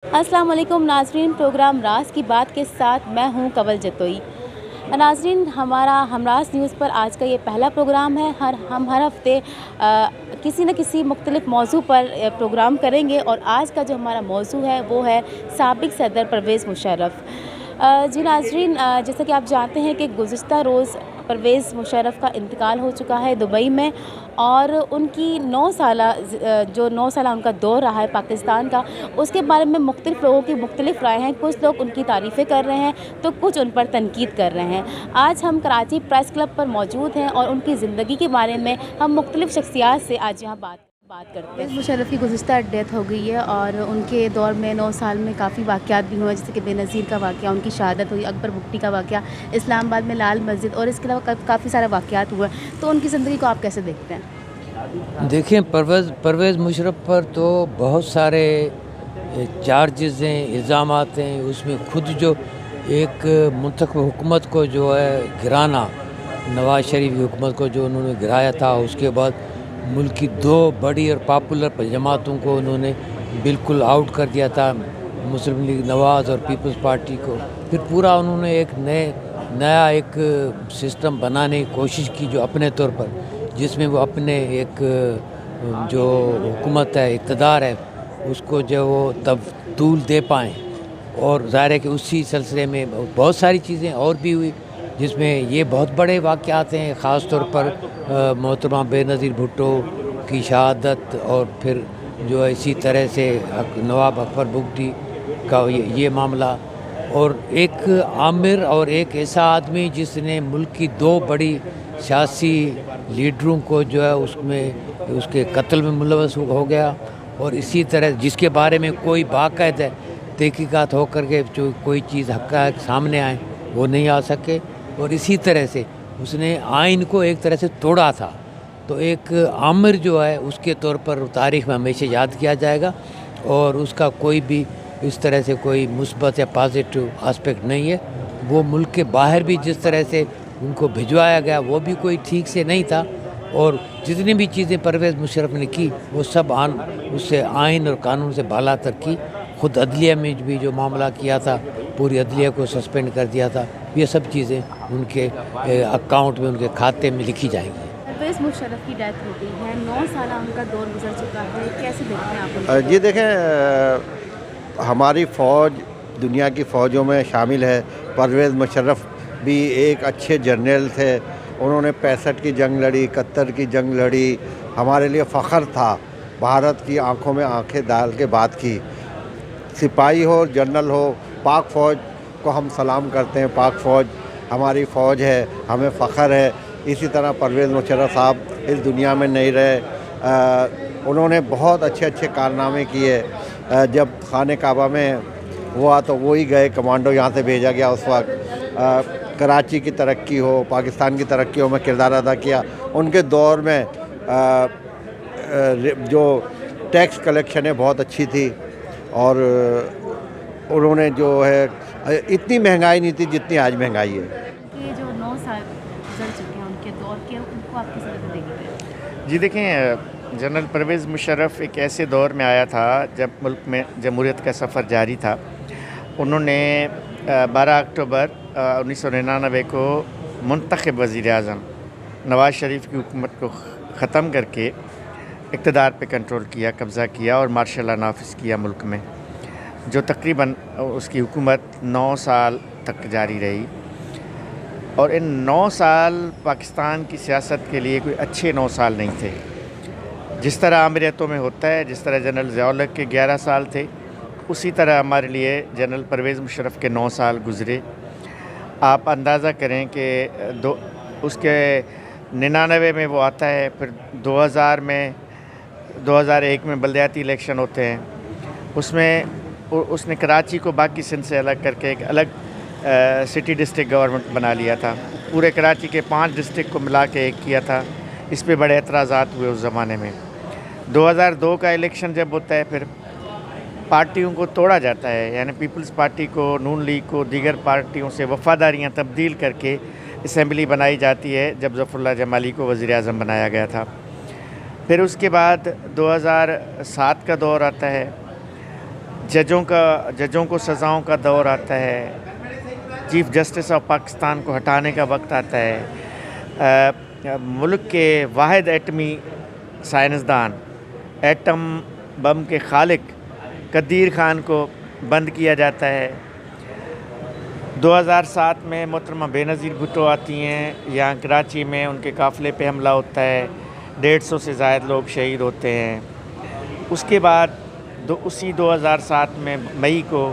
अस्सलाम वालेकुम नाज़रीन, प्रोग्राम राज की बात के साथ मैं हूं कवल जतोई। नाज़रीन, हमारा हमराज न्यूज़ पर आज का ये पहला प्रोग्राम है। हम हर हफ़्ते किसी न किसी मुख्तलिफ़ मौजू पर प्रोग्राम करेंगे और आज का जो हमारा मौजू है वो है साबिक़ सदर परवेज़ मुशर्रफ़। जी नाज़रीन, जैसा कि आप जानते हैं कि गुज़िश्ता रोज़ परवेज़ मुशर्रफ़ का इंतकाल हो चुका है दुबई में, और उनकी 9 साला उनका दौर रहा है पाकिस्तान का, उसके बारे में मुख्तलिफ़ लोगों की मुख्तलिफ़ राय हैं। कुछ लोग उनकी तारीफ़ें कर रहे हैं तो कुछ उन पर तनकीद कर रहे हैं। आज हम कराची प्रेस क्लब पर मौजूद हैं और उनकी ज़िंदगी के बारे में हम मुख्तलिफ़ शख्सियात से आज यहाँ बात करते हैं। परवेज़ मुशर्रफ़ की गुज़िश्ता डेथ हो गई है और उनके दौर में 9 साल में काफ़ी वाक़यात भी हुए, जैसे कि बेनज़ीर का वाक़या, उनकी शहादत हुई, अकबर भुट्टी का वाक़या, इस्लामाबाद में लाल मस्जिद, और इसके अलावा काफ़ी सारे वाक़यात हुए। तो उनकी ज़िंदगी को आप कैसे देखते हैं? देखिए, परवेज़ मुशर्रफ पर तो बहुत सारे चार्जेज़ हैं, इल्ज़ामात हैं। उसमें खुद जो एक मुंतख़ब हुकूमत को जो है गिराना, नवाज़ शरीफ की हुकूमत को जो उन्होंने गिराया था, उसके बाद मुल्क की 2 बड़ी और पॉपुलर जमातों को उन्होंने बिल्कुल आउट कर दिया था, मुस्लिम लीग नवाज़ और पीपल्स पार्टी को। फिर पूरा उन्होंने एक नया एक सिस्टम बनाने की कोशिश की जो अपने तौर पर, जिसमें वो अपने एक जो हुकूमत है, इक़्तिदार है, उसको जो वो तूल दे पाएँ। और ज़ाहिर है कि उसी सिलसिले में बहुत सारी चीज़ें और भी हुई, जिसमें ये बहुत बड़े वाक़यात हैं। ख़ास तौर पर मोहतरमा बेनज़ीर भुट्टो की शहादत, और फिर जो है इसी तरह से नवाब अकबर भुट्टी का ये मामला, और एक आमिर और एक ऐसा आदमी जिसने मुल्क की 2 बड़ी सियासी लीडरों को जो है उसमें उसके कत्ल में मुलव्वस हो गया, और इसी तरह जिसके बारे में कोई बाकायदा तहकीकात हो कर के जो कोई चीज़ हक़ाइक़ सामने आए वो नहीं आ सके, और इसी तरह से उसने आइन को एक तरह से तोड़ा था। तो एक आमिर जो है उसके तौर पर तारीख़ में हमेशा याद किया जाएगा, और उसका कोई भी इस तरह से कोई मुस्बत या पॉजिटिव एस्पेक्ट नहीं है। वो मुल्क के बाहर भी जिस तरह से उनको भिजवाया गया वो भी कोई ठीक से नहीं था, और जितनी भी चीज़ें परवेज़ मुशर्रफ ने की वो सब उससे आइन और कानून से बालातर की। ख़ुद अदलिया में भी जो मामला किया था, पूरी अदलिया को सस्पेंड कर दिया था। ये सब चीज़ें उनके अकाउंट में, उनके खाते में लिखी जाएंगी। परवेज़ मुशर्रफ की डेथ हो गई है, 9 साल उनका दौर गुजर चुका है, कैसे देखते हैं आप उनको? जी देखें, हमारी फ़ौज दुनिया की फ़ौजों में शामिल है। परवेज़ मुशर्रफ भी एक अच्छे जर्नल थे। उन्होंने 65 की जंग लड़ी, 71 की जंग लड़ी। हमारे लिए फ़ख्र था, भारत की आंखों में आंखें डाल के बात की। सिपाही हो, जनरल हो, पाक फ़ौज को हम सलाम करते हैं। पाक फ़ौज हमारी फ़ौज है, हमें फ़ख्र है। इसी तरह परवेज़ मुशर्रफ साहब इस दुनिया में नहीं रहे। उन्होंने बहुत अच्छे कारनामे किए। जब खाने काबा में हुआ तो वो ही गए, कमांडो यहाँ से भेजा गया उस वक्त। कराची की तरक्की हो, पाकिस्तान की तरक्की हो में किरदार अदा किया। उनके दौर में जो टैक्स कलेक्शनें बहुत अच्छी थी, और उन्होंने जो है इतनी महंगाई नहीं थी जितनी आज महंगाई है। ये जो 9 साल गुजर चुके हैं उनके दौर के, उनको आप किस तरह से देखते हैं? जी देखें, जनरल परवेज़ मुशर्रफ एक ऐसे दौर में आया था जब मुल्क में जमहूरियत का सफ़र जारी था। उन्होंने 12 अक्टूबर 1999 को मुंतखब वज़ीर-ए-आज़म नवाज़ शरीफ की हुकूमत को ख़त्म करके इक़्तिदार पे कंट्रोल किया, कब्ज़ा किया और मार्शल लॉ नाफिज़ किया मुल्क में, जो तकरीबन उसकी हुकूमत 9 साल तक जारी रही। और इन 9 साल पाकिस्तान की सियासत के लिए कोई अच्छे 9 साल नहीं थे। जिस तरह अमीरातों में होता है, जिस तरह जनरल ज़िया-उल हक़ के 11 साल थे, उसी तरह हमारे लिए जनरल परवेज़ मुशर्रफ के 9 साल गुज़रे। आप अंदाज़ा करें कि उसके 99 में वो आता है, फिर 2001 में बल्दियाती इलेक्शन होते हैं। उसमें उसने कराची को बाकी सिंध से अलग करके एक अलग सिटी डिस्ट्रिक्ट गवर्नमेंट बना लिया था। पूरे कराची के 5 डिस्ट्रिक्ट को मिला के एक किया था। इस पे बड़े एतराज़ात हुए उस ज़माने में। 2002 का इलेक्शन जब होता है, फिर पार्टियों को तोड़ा जाता है, यानी पीपल्स पार्टी को, नून लीग को, दीगर पार्टियों से वफ़ादारियाँ तब्दील करके असम्बली बनाई जाती है, जब ज़फ़रुल्लाह जमाली को वज़ीर आज़म बनाया गया था। फिर उसके बाद 2007 का दौर आता है, जजों को सज़ाओं का दौर आता है, चीफ़ जस्टिस ऑफ पाकिस्तान को हटाने का वक्त आता है, मुल्क के वाहिद एटमी साइंसदान, एटम बम के खालिक कदीर ख़ान को बंद किया जाता है। 2007 में मोहतरमा बेनज़ीर भुट्टो आती हैं, यहाँ कराची में उनके काफ़िले पे हमला होता है, 150 से ज़ायद लोग शहीद होते हैं। उसके बाद उसी 2007 में मई को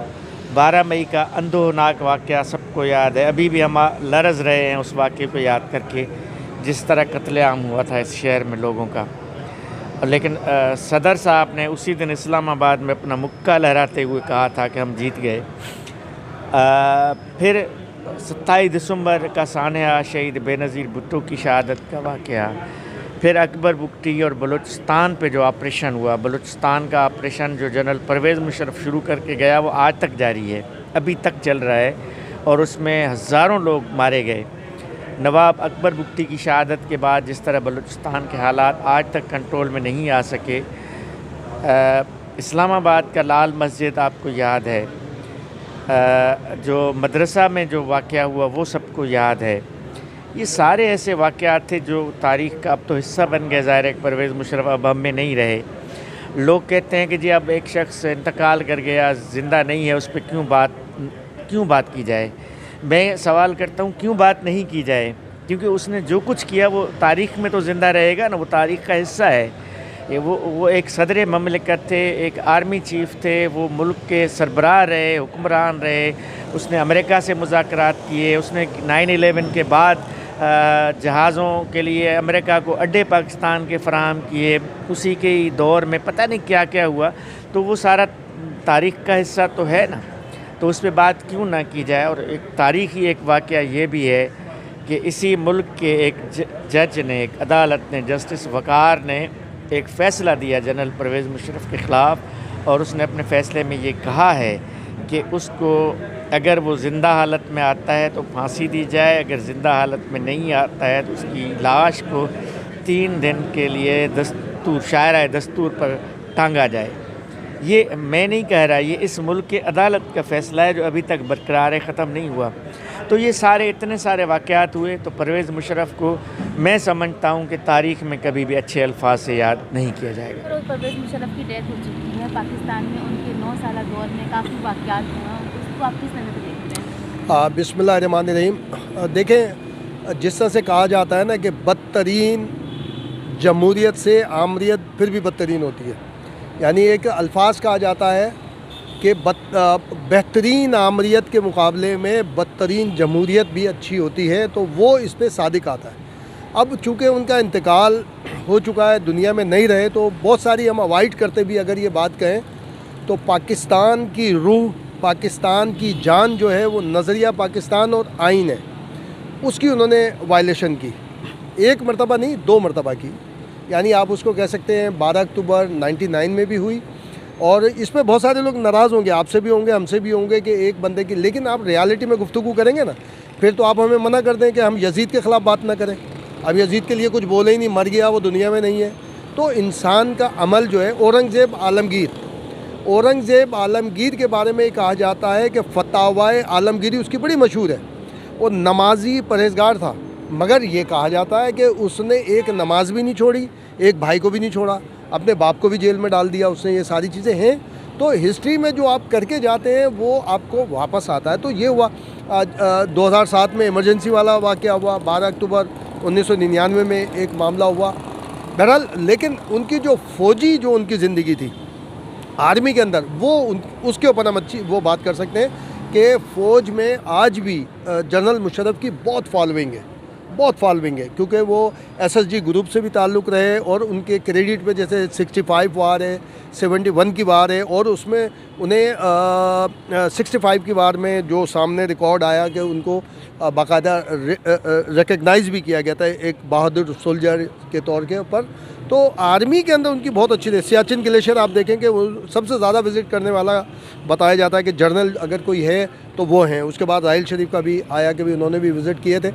12 मई का अंधोनाक वाक़या सबको याद है। अभी भी हम लरज़ रहे हैं उस वाक़े को याद करके, जिस तरह कत्लेआम हुआ था इस शहर में लोगों का। लेकिन सदर साहब ने उसी दिन इस्लामाबाद में अपना मुक्का लहराते हुए कहा था कि हम जीत गए। फिर 27 दिसंबर का सानहा शहीद बेनज़ीर भुट्टो की शहादत का वाक़या, फिर अकबर बुगटी और बलूचिस्तान पे जो ऑपरेशन हुआ, बलूचिस्तान का ऑपरेशन जो जनरल परवेज़ मुशर्रफ शुरू करके गया वो आज तक जारी है, अभी तक चल रहा है और उसमें हज़ारों लोग मारे गए। नवाब अकबर बुगटी की शहादत के बाद जिस तरह बलूचिस्तान के हालात आज तक कंट्रोल में नहीं आ सके, इस्लामाबाद का लाल मस्जिद आपको याद है, जो मदरसा में जो वाक़या हुआ वो सबको याद है। ये सारे ऐसे वाक़यात थे जो तारीख़ का अब तो हिस्सा बन गए। ज़ाहिर है परवेज़ मुशर्रफ अब हम में नहीं रहे। लोग कहते हैं कि जी अब एक शख्स इंतकाल कर गया, ज़िंदा नहीं है, उस पर क्यों बात की जाए। मैं सवाल करता हूँ क्यों बात नहीं की जाए, क्योंकि उसने जो कुछ किया वो तारीख़ में तो ज़िंदा रहेगा ना, वो तारीख़ का हिस्सा है। ये वो एक सदर ममलिकत थे, एक आर्मी चीफ़ थे, वो मुल्क के सरबराह रहे, हुक्मरान रहे। उसने अमेरिका से मुज़ाकरात किए, उसने 9/11 के बाद जहाज़ों के लिए अमेरिका को अड्डे पाकिस्तान के फ़राहम किए। उसी के ही दौर में पता नहीं क्या क्या हुआ, तो वो सारा तारीख़ का हिस्सा तो है ना, तो उस पर बात क्यों ना की जाए। और एक तारीख़ी एक वाक़या ये भी है कि इसी मुल्क के एक जज ने, एक अदालत ने, जस्टिस वक़ार ने एक फ़ैसला दिया जनरल परवेज़ मुशर्रफ के ख़िलाफ़, और उसने अपने फ़ैसले में ये कहा है कि उसको अगर वो ज़िंदा हालत में आता है तो फांसी दी जाए, अगर ज़िंदा हालत में नहीं आता है तो उसकी लाश को 3 दिन के लिए शायरा दस्तूर पर टांगा जाए। ये मैं नहीं कह रहा, ये इस मुल्क के अदालत का फ़ैसला है जो अभी तक बरकरार है, ख़त्म नहीं हुआ। तो ये सारे इतने सारे वाक़यात हुए, तो परवेज़ मुशर्रफ को मैं समझता हूँ कि तारीख़ में कभी भी अच्छे अल्फाज से याद नहीं किया जाएगा। परवेज़ मुशर्रफ की डेथ हो चुकी है पाकिस्तान में, उनके 9 साल दौर में काफ़ी वाक़यात हुए, उसको आप किस नज़र से देखते हैं? बिस्मिल्लाहिर्रहमानिर्रहीम। देखें, जिस तरह से कहा जाता है ना कि बदतरीन जमहूरियत से आमरीत फिर भी बदतरीन होती है, यानी एक अल्फाज कहा जाता है कि बेहतरीन आमरीत के मुकाबले में बदतरीन जमहूरियत भी अच्छी होती है, तो वो इस पे सादिक आता है। अब चूँकि उनका इंतकाल हो चुका है, दुनिया में नहीं रहे, तो बहुत सारी हम अवॉइड करते भी अगर ये बात कहें तो पाकिस्तान की रूह, पाकिस्तान की जान जो है वो नज़रिया पाकिस्तान और आइन है, उसकी उन्होंने वायलेशन की। एक मरतबा नहीं, 2 मरतबा की। यानी आप उसको कह सकते हैं 12 अक्टूबर 99 में भी हुई, और इस पर बहुत सारे लोग नाराज़ होंगे, आपसे भी होंगे, हमसे भी होंगे कि एक बंदे की, लेकिन आप रियलिटी में गुफ्तगू करेंगे ना, फिर तो आप हमें मना कर दें कि हम यजीद के ख़िलाफ़ बात ना करें। अब यजीद के लिए कुछ बोले ही नहीं, मर गया, वो दुनिया में नहीं है। तो इंसान का अमल जो है, औरंगज़ेब आलमगीर के बारे में कहा जाता है कि फतावाए आलमगीरी उसकी बड़ी मशहूर है। वो नमाजी परहेज़गार था, मगर ये कहा जाता है कि उसने एक नमाज भी नहीं छोड़ी, एक भाई को भी नहीं छोड़ा, अपने बाप को भी जेल में डाल दिया उसने। ये सारी चीज़ें हैं, तो हिस्ट्री में जो आप करके जाते हैं वो आपको वापस आता है। तो ये हुआ 2007 में इमरजेंसी वाला वाक़या हुआ, 12 अक्टूबर 1999 में एक मामला हुआ। बहरहाल, लेकिन उनकी जो फ़ौजी जो उनकी ज़िंदगी थी आर्मी के अंदर, वो उसके ऊपर हम अच्छी वो बात कर सकते हैं कि फ़ौज में आज भी जनरल मुशर्रफ की बहुत फॉलोइंग है, क्योंकि वो SSG ग्रुप से भी ताल्लुक़ रहे, और उनके क्रेडिट पे जैसे 65 वार है, 71 की वार है, और उसमें उन्हें 65 की वार में जो सामने रिकॉर्ड आया कि उनको बाकायदा रिकग्नाइज़ भी किया गया था एक बहादुर सोल्जर के तौर के ऊपर। तो आर्मी के अंदर उनकी बहुत अच्छी रही। सियाचिन ग्लेशियर आप देखें कि वो सबसे ज़्यादा विज़िट करने वाला बताया जाता है कि जर्नल अगर कोई है तो वो हैं। उसके बाद राहिल शरीफ का भी आया कि भी उन्होंने भी विज़िट किए थे।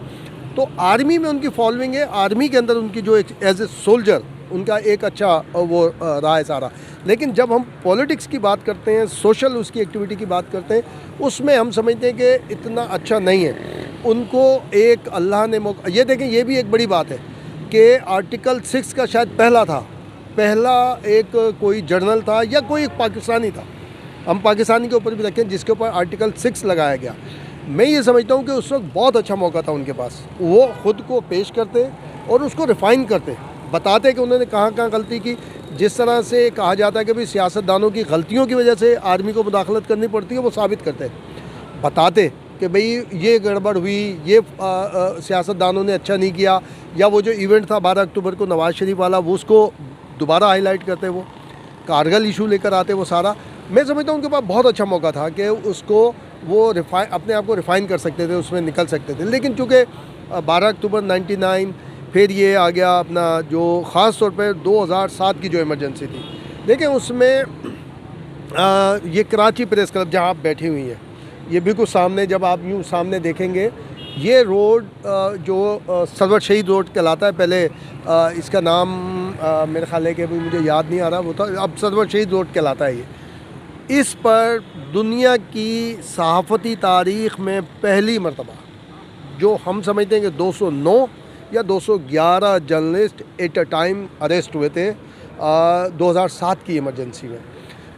तो आर्मी में उनकी फॉलोइंग है, आर्मी के अंदर उनकी जो एक एज ए सोल्जर उनका एक अच्छा वो रहा है सारा। लेकिन जब हम पॉलिटिक्स की बात करते हैं, सोशल उसकी एक्टिविटी की बात करते हैं, उसमें हम समझते हैं कि इतना अच्छा नहीं है। उनको एक अल्लाह ने मौका, ये देखें ये भी एक बड़ी बात है कि आर्टिकल 6 का शायद पहला एक कोई जर्नल था या कोई एक पाकिस्तानी था, हम पाकिस्तानी के ऊपर भी रखें, जिसके ऊपर आर्टिकल 6 लगाया गया। मैं ये समझता हूँ कि उस वक्त बहुत अच्छा मौका था उनके पास, वो ख़ुद को पेश करते और उसको रिफ़ाइन करते, बताते कि उन्होंने कहाँ कहाँ गलती की। जिस तरह से कहा जाता है कि भाई सियासतदानों की गलतियों की वजह से आर्मी को मुदाखलत करनी पड़ती है, वो साबित करते, बताते कि भाई ये गड़बड़ हुई, ये सियासतदानों ने अच्छा नहीं किया, या वो जो इवेंट था 12 अक्टूबर को नवाज़ शरीफ वाला, वो उसको दोबारा हाईलाइट करते, वो कारगिल इशू लेकर आते, वो सारा। मैं समझता हूँ उनके पास बहुत अच्छा मौका था कि उसको वो अपने आप को रिफ़ाइन कर सकते थे, उसमें निकल सकते थे। लेकिन चूँकि 12 अक्टूबर 99, फिर ये आ गया अपना जो ख़ास तौर पे 2007 की जो इमरजेंसी थी, देखें उसमें ये कराची प्रेस क्लब जहाँ आप बैठी हुई हैं, ये बिल्कुल सामने, जब आप यूँ सामने देखेंगे, ये रोड जो सरवर शहीद रोड कहलाता है, पहले इसका नाम मेरे ख्याल है कि अभी मुझे याद नहीं आ रहा, वो था, अब सरवर शहीद रोड कहलाता है ये। इस पर दुनिया की सहाफ़ती तारीख़ में पहली मरतबा जो हम समझते हैं कि 209 या 211 journalist at a time arrest हुए थे 2007 की इमरजेंसी में।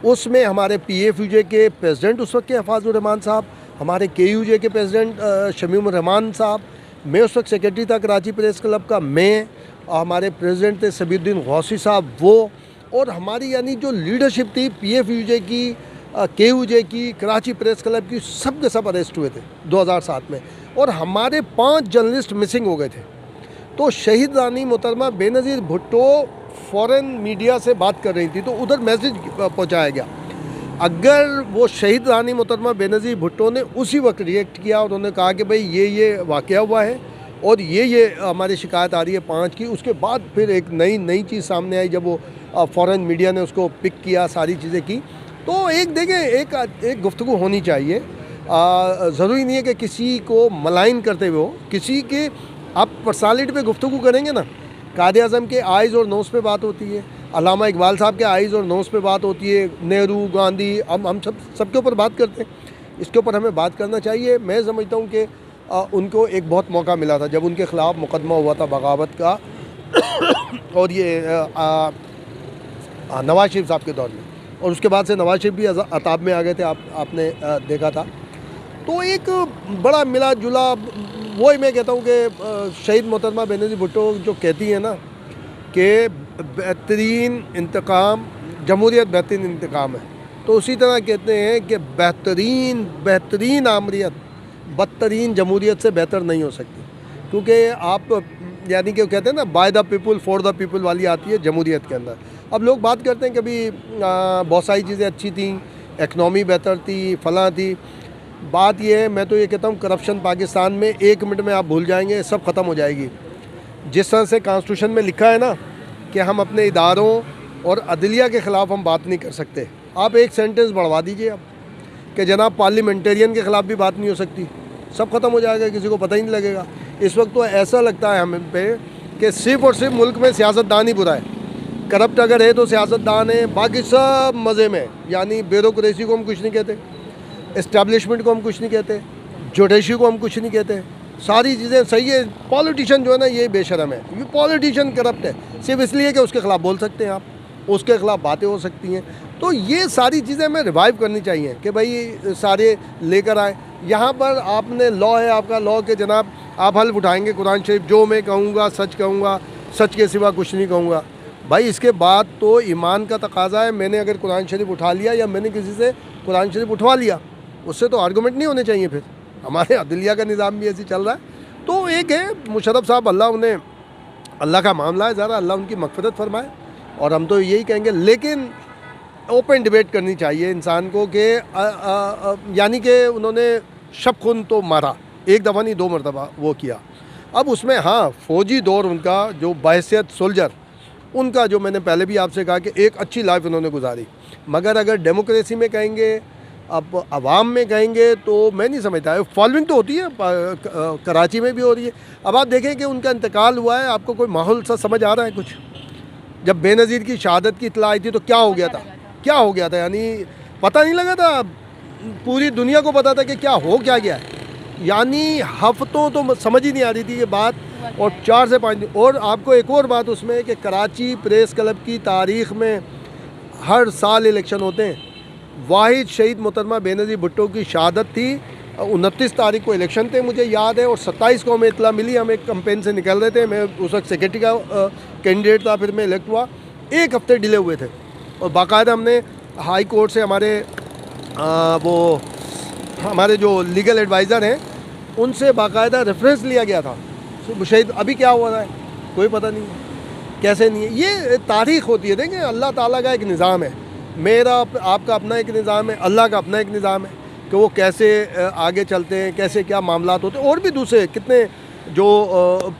उसमें हमारे PFUJ के प्रेसिडेंट उस वक्त के हफाजुर रहमान साहब, हमारे KUJ के प्रेसिडेंट शमीम रहमान साहब, मैं उस वक्त सेक्रेटरी था कराची प्रेस क्लब का, मैं, हमारे प्रेसिडेंट थे सबीउद्दीन गौसी साहब, वो, और हमारी यानी जो लीडरशिप थी PFUJ की, KUJ की, कराची प्रेस क्लब की, सब के सब अरेस्ट हुए थे 2007 में। और हमारे 5 जर्नलिस्ट मिसिंग हो गए थे। तो शहीद रानी मोहतरमा बेनज़ीर भुट्टो फ़ॉरेन मीडिया से बात कर रही थी, तो उधर मैसेज पहुंचाया गया। अगर वो शहीद रानी मोहतरमा बेनज़ीर भुट्टो ने उसी वक्त रिएक्ट किया और उन्होंने कहा कि भाई ये वाक़या हुआ है और ये हमारी शिकायत आ रही है 5 की, उसके बाद फिर एक नई चीज़ सामने आई जब वो फ़ॉरेन मीडिया ने उसको पिक किया, सारी चीज़ें की। तो एक देखें, एक गुफ्तगू होनी चाहिए। ज़रूरी नहीं है कि किसी को मलाइन करते हुए हो, किसी के आप पर्सनालिटी पे गुफ्तगू करेंगे ना। कायद आज़म के आइज़ और नोज़ पे बात होती है, अल्लामा इकबाल साहब के आइज़ और नोज़ पे बात होती है, नेहरू, गांधी, हम सबके ऊपर बात करते हैं। इसके ऊपर हमें बात करना चाहिए। मैं समझता हूँ कि उनको एक बहुत मौका मिला था जब उनके ख़िलाफ़ मुकदमा हुआ था बगावत का और ये नवाज़ शरीफ साहब के दौर में, और उसके बाद से नवाज़ शरीफ भी अताब में आ गए थे, आपने देखा था। तो एक बड़ा मिला जुला, वही मैं कहता हूँ कि शहीद मोहतरमा बेनज़ीर भुट्टो जो कहती हैं ना कि बेहतरीन इंतकाम जमहूरियत बेहतरीन इंतकाम है, तो उसी तरह कहते हैं कि बेहतरीन आमरीत बदतरीन जमहूरियत से बेहतर नहीं हो सकती। क्योंकि आप यानी कि कहते हैं ना, by the people for the people वाली आती है जमहूरियत के अंदर। अब लोग बात करते हैं कभी बहुत सारी चीज़ें अच्छी थी, इकनॉमी बेहतर थी, फलां थी। बात यह है, मैं तो ये कहता हूँ करप्शन पाकिस्तान में 1 मिनट में आप भूल जाएंगे, सब ख़त्म हो जाएगी। जिस तरह से कॉन्स्टिट्यूशन में लिखा है ना कि हम अपने इदारों और अदलिया के ख़िलाफ़ हम बात नहीं कर सकते, आप एक सेंटेंस बढ़वा दीजिए अब कि जनाब पार्लियामेंटेरियन के ख़िलाफ़ भी बात नहीं हो सकती, सब ख़त्म हो जाएगा, किसी को पता ही नहीं लगेगा। इस वक्त तो ऐसा लगता है हमें पे कि सिर्फ़ और सिर्फ मुल्क में सियासतदान ही बुरा है। करप्ट अगर है तो सियासतदान है, बाकी सब मज़े में। यानी ब्यूरोक्रेसी को हम कुछ नहीं कहते, इस्टेब्लिशमेंट को हम कुछ नहीं कहते, जुडिशरी को हम कुछ नहीं कहते, सारी चीज़ें सही है। पॉलिटिशियन जो है ना, ये बेशरम है, ये पॉलिटिशियन करप्ट है सिर्फ इसलिए कि उसके ख़िलाफ़ बोल सकते हैं आप, उसके ख़िलाफ़ बातें हो सकती हैं। तो ये सारी चीज़ें हमें रिवाइव करनी चाहिए कि भाई सारे लेकर आए। यहाँ पर आपने लॉ है, आपका लॉ के जनाब आप हल्फ उठाएंगे कुरान शरीफ, जो मैं कहूँगा सच के सिवा कुछ नहीं कहूँगा। भाई इसके बाद तो ईमान का तकाजा है। मैंने अगर कुरान शरीफ उठा लिया या मैंने किसी से कुरान शरीफ उठवा लिया, उससे तो आर्गूमेंट नहीं होने चाहिए। फिर हमारे अदलिया का निज़ाम भी ऐसे चल रहा है। तो एक है मुशर्रफ साहब, अल्लाह का मामला है, ज़रा अल्लाह उनकी मग़फ़िरत फरमाए, और हम तो यही कहेंगे। लेकिन ओपन डिबेट करनी चाहिए इंसान को कि यानी कि उन्होंने शब खून तो मारा, 1 दफ़ा नहीं 2 मरतबा वो किया। अब उसमें हाँ, फ़ौजी दौर उनका जो बहैसियत सोल्जर, उनका जो मैंने पहले भी आपसे कहा कि एक अच्छी लाइफ उन्होंने गुजारी। मगर अगर डेमोक्रेसी में कहेंगे, अब अवाम में कहेंगे, तो मैं नहीं समझता है। फॉलोइंग तो होती है, कराची में भी हो रही है। अब आप देखें कि उनका इंतकाल हुआ है, आपको कोई माहौल सा समझ आ रहा है कुछ? जब बेनज़ीर की शहादत की इत्तला आई थी तो क्या हो गया था, क्या हो गया था, यानी पता नहीं लगा था, पूरी दुनिया को पता था कि क्या हो क्या गया है, यानी हफ्तों तो समझ ही नहीं आ रही थी ये बात। और 4 से 5 दिन। और आपको एक और बात उसमें कि कराची प्रेस क्लब की तारीख़ में हर साल इलेक्शन होते हैं। वाहिद शहीद मोहतरमा बेनज़ीर भुट्टो की शहादत थी, 29 तारीख को इलेक्शन थे मुझे याद है, और 27 को हमें इत्तला मिली। हम एक कैंपेन से निकल रहे थे, मैं उस वक्त सेक्रेटरी का कैंडिडेट था, फिर मैं इलेक्ट हुआ। 1 हफ्ते डिले हुए थे और बाकायदा हमने हाई कोर्ट से वो हमारे जो लीगल एडवाइज़र हैं उनसे बाकायदा रेफरेंस लिया गया था। शहीद अभी क्या हुआ है कोई पता नहीं, कैसे नहीं है। ये तारीख़ होती है। देखें, अल्लाह ताला का एक निज़ाम है, मेरा आपका अपना एक निज़ाम है, अल्लाह का अपना एक निज़ाम है कि वो कैसे आगे चलते हैं, कैसे क्या मामलात होते हैं। और भी दूसरे कितने जो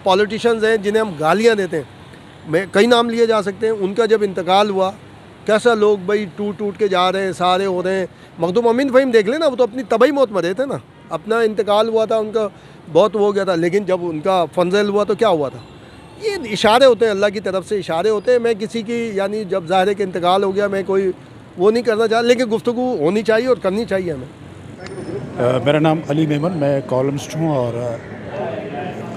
पॉलिटिशियंस हैं जिन्हें हम गालियाँ देते हैं, मैं कई नाम लिए जा सकते हैं। उनका जब इंतकाल हुआ, कैसा लोग भाई टूट टूट के जा रहे हैं, सारे हो रहे हैं। मखदूम अमीन फ़हीम देख लेना, वो तो अपनी तबाही मौत मरे थे ना, अपना इंतकाल हुआ था, उनका बहुत हो गया था। लेकिन जब उनका फंजल हुआ तो क्या हुआ था। ये इशारे होते हैं, अल्लाह की तरफ से इशारे होते हैं। मैं किसी की यानी जब ज़ाहिर है कि इंतकाल हो गया, मैं कोई वो नहीं करना चाहता, लेकिन गुफ्तगू होनी चाहिए और करनी चाहिए हमें। मेरा नाम अली मेमन, मैं कॉलमिस्ट हूँ और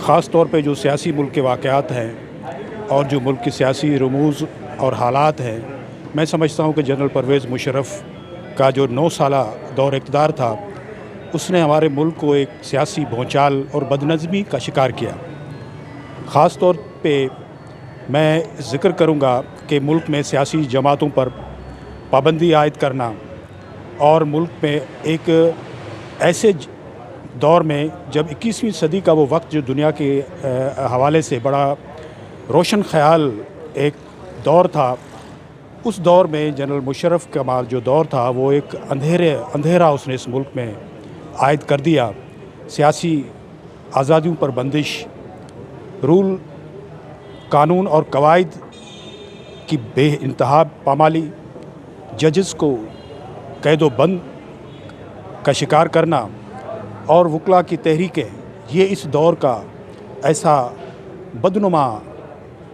ख़ास तौर पे जो सियासी मुल्क के वाक़यात हैं और जो मुल्क की सियासी रमूज़ और हालात हैं, मैं समझता हूँ कि जनरल परवेज़ मुशर्रफ़ का जो 9 साला दौर इक़्तिदार था, उसने हमारे मुल्क को एक सियासी भौचाल और बदनज़मी का शिकार किया। ख़ास तौर पे मैं ज़िक्र करूँगा कि मुल्क में सियासी जमातों पर पाबंदी आयद करना और मुल्क में एक ऐसे दौर में जब 21वीं सदी का वो वक्त जो दुनिया के हवाले से बड़ा रोशन ख़याल एक दौर था, उस दौर में जनरल मुशर्रफ़ का जो दौर था वो एक अंधेरा उसने इस मुल्क में आयद कर दिया। सियासी आज़ादियों पर बंदिश, रूल कानून और कवायद की बेइंतहा पामाली, जजेस को कैदो बंद का शिकार करना और वकला की तहरीकें, ये इस दौर का ऐसा बदनुमा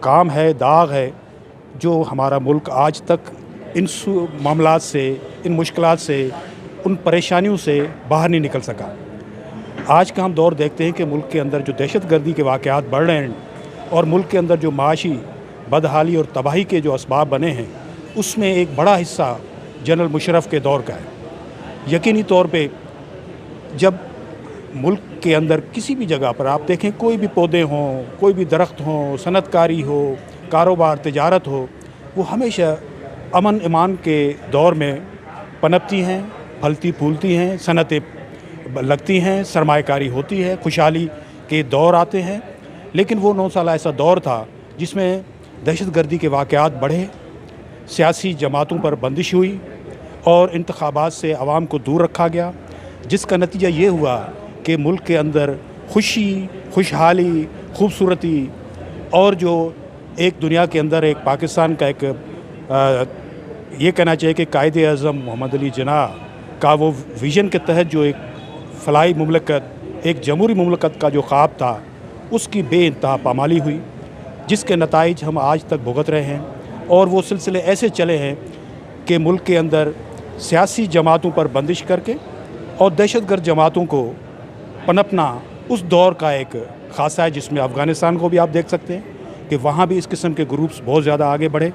काम है, दाग है, जो हमारा मुल्क आज तक इन मामलात से, इन मुश्किलात से, उन परेशानियों से बाहर नहीं निकल सका। आज का हम दौर देखते हैं कि मुल्क के अंदर जो दहशतगर्दी के वाक़यात बढ़ रहे हैं और मुल्क के अंदर जो माशी बदहाली और तबाही के जो असबाब बने हैं, उसमें एक बड़ा हिस्सा जनरल मुशर्रफ़ के दौर का है। यकीनी तौर पे जब मुल्क के अंदर किसी भी जगह पर आप देखें, कोई भी पौधे हों, कोई भी दरख्त हों, सनतकारी हो, कारोबार, तिजारत हो, वो हमेशा अमन ईमान के दौर में पनपती हैं, फलती फूलती हैं, सनतें लगती हैं, सरमायाकारी होती है, खुशहाली के दौर आते हैं। लेकिन वो 9 साल ऐसा दौर था जिसमें दहशतगर्दी के वाक़यात बढ़े, सियासी जमातों पर बंदिश हुई और इंतखाबात से आवाम को दूर रखा गया, जिसका नतीजा ये हुआ कि मुल्क के अंदर खुशी, खुशहाली, खूबसूरती और जो एक दुनिया के अंदर एक पाकिस्तान का एक ये कहना चाहिए कि कायदे आज़म मोहम्मद अली जिन्नाह का वो विज़न के तहत जो एक फलाई मुमलकत, एक जमहूरी मुमलकत का जो ख्वाब था, उसकी बेइंतहा पामाली हुई, जिसके नताइज हम आज तक भुगत रहे हैं। और वो सिलसिले ऐसे चले हैं कि मुल्क के अंदर सियासी जमातों पर बंदिश करके और दहशतगर्द जमातों को पनपना उस दौर का एक खासा है, जिसमें अफ़गानिस्तान को भी आप देख सकते हैं कि वहाँ भी इस किस्म के ग्रुप्स बहुत ज़्यादा आगे बढ़े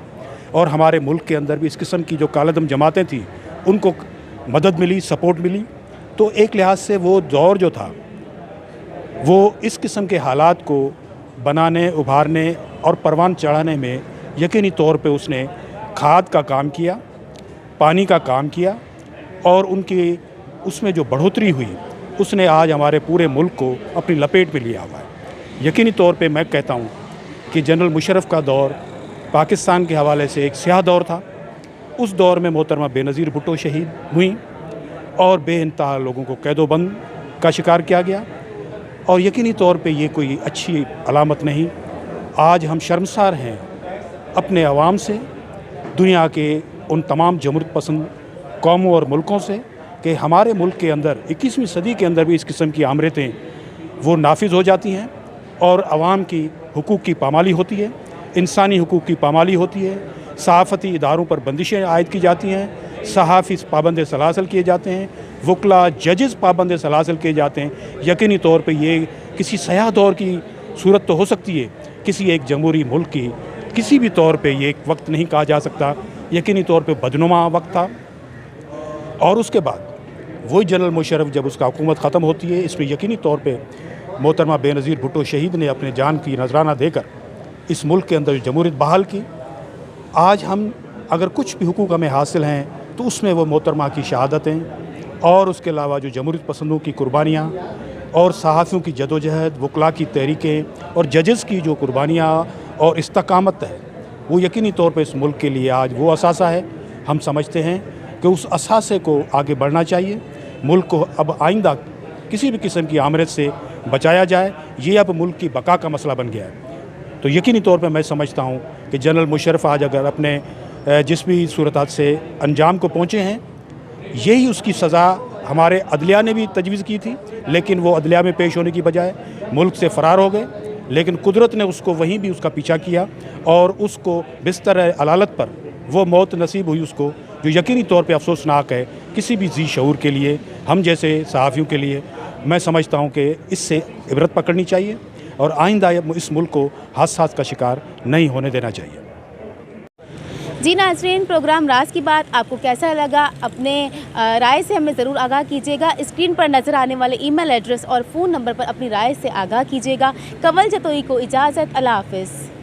और हमारे मुल्क के अंदर भी इस किस्म की जो कालादम जमातें थी उनको मदद मिली, सपोर्ट मिली। तो एक लिहाज से वो दौर जो था वो इस किस्म के हालात को बनाने, उभारने और परवान चढ़ाने में यकीनी तौर पे उसने खाद का काम किया, पानी का काम किया और उनकी उसमें जो बढ़ोतरी हुई उसने आज हमारे पूरे मुल्क को अपनी लपेट में लिया हुआ है। यकीनी तौर पे मैं कहता हूँ कि जनरल मुशर्रफ़ का दौर पाकिस्तान के हवाले से एक स्याह दौर था। उस दौर में मोहतरमा बेनज़ीर भुट्टो शहीद हुई और बेइंतहा लोगों को कैदोबंद का शिकार किया गया और यकीनी तौर पे ये कोई अच्छी अलामत नहीं। आज हम शर्मसार हैं अपने अवाम से, दुनिया के उन तमाम जमहूरियत पसंद कौमों और मुल्कों से कि हमारे मुल्क के अंदर 21वीं सदी के अंदर भी इस किस्म की आमरतें वो नाफिज हो जाती हैं और आवाम की हुकूक की पामाली होती है। इंसानी हुकूक की पामाली होती है, सहाफ़ती इदारों पर बंदिशें आयद की जाती हैं, सहाफ़ी पाबंद सलासल किए जाते हैं, वकला जजेस पाबंद सलासल किए जाते हैं। यकीनी तौर पे ये किसी सयाह दौर की सूरत तो हो सकती है, किसी एक जमहूरी मुल्क की किसी भी तौर पे ये एक वक्त नहीं कहा जा सकता। यकीनी तौर पे बदनुमा वक्त था। और उसके बाद वही जनरल मुशर्रफ जब उसका हुकूमत ख़त्म होती है, इसमें यकीनी तौर पे मोहतरमा बेनज़ीर भुट्टो शहीद ने अपने जान की नजराना देकर इस मुल्क के अंदर जमहूरियत बहाल की। आज हम अगर कुछ भी हुकूक हमें हासिल हैं तो उसमें वो मोहतरमा की शहादतें और उसके अलावा जो जमहूरियत पसंदों की कुर्बानियाँ और सहाफ़ियों की जदोजहद, वकला की तहरीकें और जजेस की जो कुर्बानियाँ और इस्तकामत है, वो यकीनी तौर पे इस मुल्क के लिए आज वो असासा है। हम समझते हैं कि उस असासे को आगे बढ़ना चाहिए। मुल्क को अब आइंदा किसी भी किस्म की आमरत से बचाया जाए। ये अब मुल्क की बका का मसला बन गया है। तो यकीनी तौर पे मैं समझता हूँ कि जनरल मुशर्रफ आज अगर अपने जिस भी सूरत से अंजाम को पहुँचे हैं, यही उसकी सज़ा हमारे अदलिया ने भी तजवीज़ की थी, लेकिन वो अदलिया में पेश होने की बजाय मुल्क से फ़रार हो गए। लेकिन कुदरत ने उसको वहीं भी उसका पीछा किया और उसको बिस्तर अलालत पर वो मौत नसीब हुई उसको, जो यकीनी तौर पे अफसोसनाक है किसी भी जी शऊर के लिए, हम जैसे सहाफ़ियों के लिए। मैं समझता हूँ कि इससे इबरत पकड़नी चाहिए और आइंदा इस मुल्क को हादसात का शिकार नहीं होने देना चाहिए। जी नाज़रीन, प्रोग्राम राज की बात आपको कैसा लगा, अपने राय से हमें ज़रूर आगाह कीजिएगा। स्क्रीन पर नज़र आने वाले ईमेल एड्रेस और फ़ोन नंबर पर अपनी राय से आगाह कीजिएगा। कंवल जतोई को इजाज़त। अल्लाह हाफ़िज़।